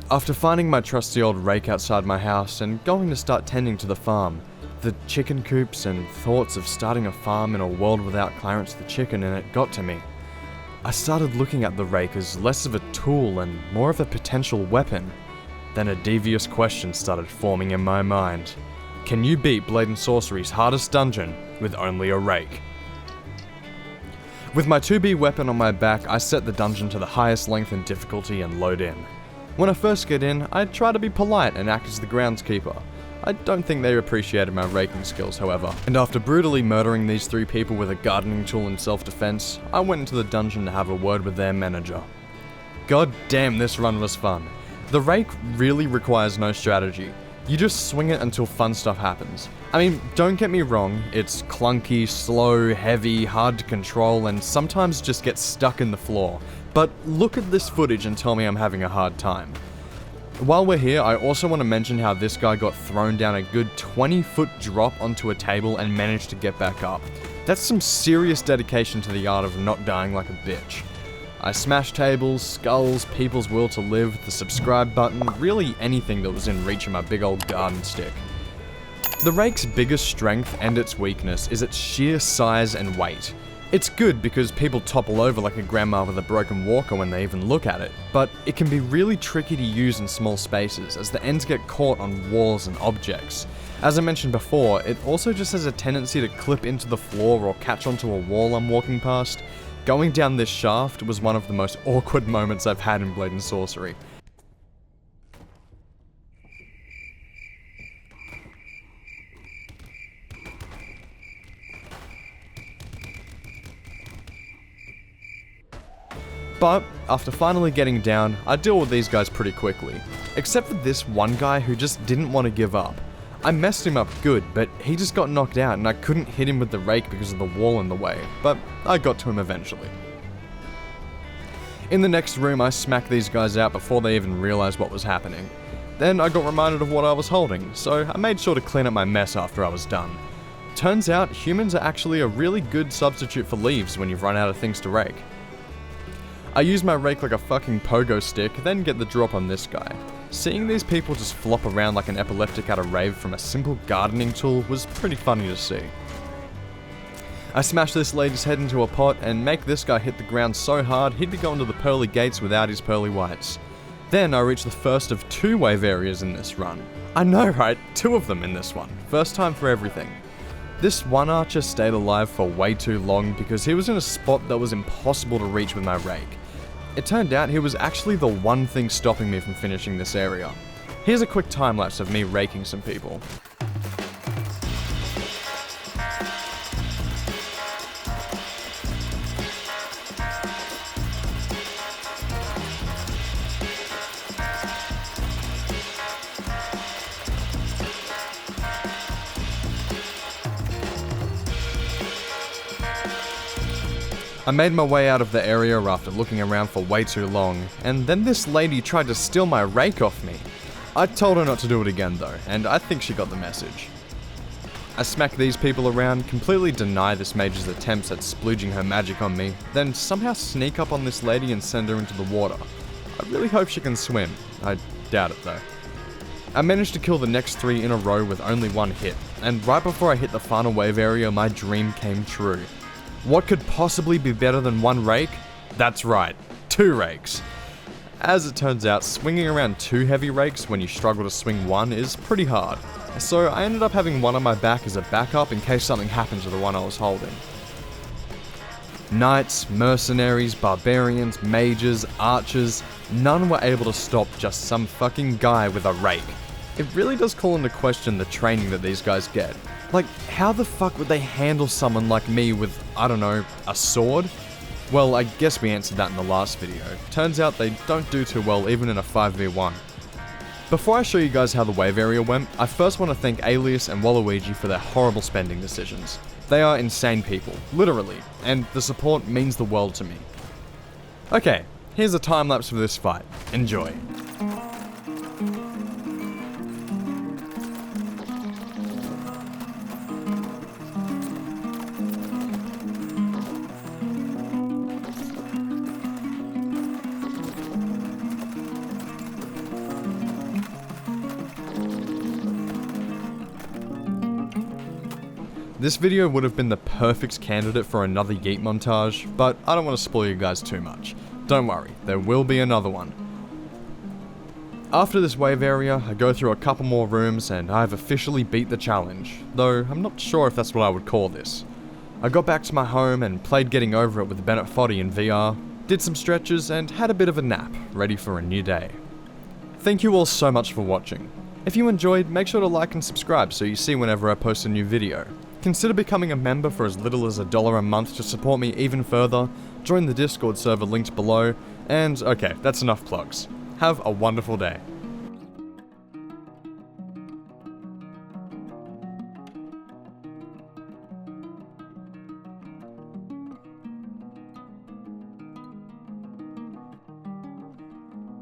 After finding my trusty old rake outside my house and going to start tending to the farm, the chicken coops and thoughts of starting a farm in a world without Clarence the chicken in it got to me. I started looking at the rake as less of a tool and more of a potential weapon. Then a devious question started forming in my mind. Can you beat Blade and Sorcery's hardest dungeon with only a rake? With my 2B weapon on my back, I set the dungeon to the highest length and difficulty and load in. When I first get in, I try to be polite and act as the groundskeeper. I don't think they appreciated my raking skills, however. And after brutally murdering these 3 people with a gardening tool in self-defense, I went into the dungeon to have a word with their manager. God damn, this run was fun. The rake really requires no strategy. You just swing it until fun stuff happens. I mean, don't get me wrong, it's clunky, slow, heavy, hard to control, and sometimes just gets stuck in the floor. But look at this footage and tell me I'm having a hard time. While we're here, I also want to mention how this guy got thrown down a good 20-foot drop onto a table and managed to get back up. That's some serious dedication to the art of not dying like a bitch. I smashed tables, skulls, people's will to live, the subscribe button, really anything that was in reach of my big old garden stick. The rake's biggest strength and its weakness is its sheer size and weight. It's good because people topple over like a grandma with a broken walker when they even look at it, but it can be really tricky to use in small spaces as the ends get caught on walls and objects. As I mentioned before, it also just has a tendency to clip into the floor or catch onto a wall I'm walking past. Going down this shaft was one of the most awkward moments I've had in Blade and Sorcery. But, after finally getting down, I deal with these guys pretty quickly. Except for this one guy who just didn't want to give up. I messed him up good, but he just got knocked out and I couldn't hit him with the rake because of the wall in the way, but I got to him eventually. In the next room, I smacked these guys out before they even realized what was happening. Then I got reminded of what I was holding, so I made sure to clean up my mess after I was done. Turns out, humans are actually a really good substitute for leaves when you've run out of things to rake. I use my rake like a fucking pogo stick, then get the drop on this guy. Seeing these people just flop around like an epileptic at a rave from a simple gardening tool was pretty funny to see. I smash this lady's head into a pot and make this guy hit the ground so hard he'd be going to the pearly gates without his pearly whites. Then I reach the first of 2 wave areas in this run. I know, right? 2 of them in this one. First time for everything. This one archer stayed alive for way too long because he was in a spot that was impossible to reach with my rake. It turned out he was actually the one thing stopping me from finishing this area. Here's a quick time lapse of me raking some people. I made my way out of the area after looking around for way too long, and then this lady tried to steal my rake off me. I told her not to do it again though, and I think she got the message. I smack these people around, completely deny this mage's attempts at splooging her magic on me, then somehow sneak up on this lady and send her into the water. I really hope she can swim. I doubt it though. I managed to kill the next 3 in a row with only 1 hit, and right before I hit the final wave area, my dream came true. What could possibly be better than 1 rake? That's right, 2 rakes. As it turns out, swinging around 2 heavy rakes when you struggle to swing 1 is pretty hard, so I ended up having 1 on my back as a backup in case something happened to the one I was holding. Knights, mercenaries, barbarians, mages, archers, none were able to stop just some fucking guy with a rake. It really does call into question the training that these guys get. Like, how the fuck would they handle someone like me with, I don't know, a sword? Well, I guess we answered that in the last video. Turns out they don't do too well even in a 5v1. Before I show you guys how the wave area went, I first want to thank Alias and Waluigi for their horrible spending decisions. They are insane people, literally, and the support means the world to me. Okay, here's a time lapse for this fight. Enjoy. This video would have been the perfect candidate for another Yeet montage, but I don't want to spoil you guys too much. Don't worry, there will be another one. After this wave area, I go through a couple more rooms and I've officially beat the challenge, though I'm not sure if that's what I would call this. I got back to my home and played Getting Over It with Bennett Foddy in VR, did some stretches and had a bit of a nap, ready for a new day. Thank you all so much for watching. If you enjoyed, make sure to like and subscribe so you see whenever I post a new video. Consider becoming a member for as little as $1 a month to support me even further, join the Discord server linked below, and okay, that's enough plugs. Have a wonderful day.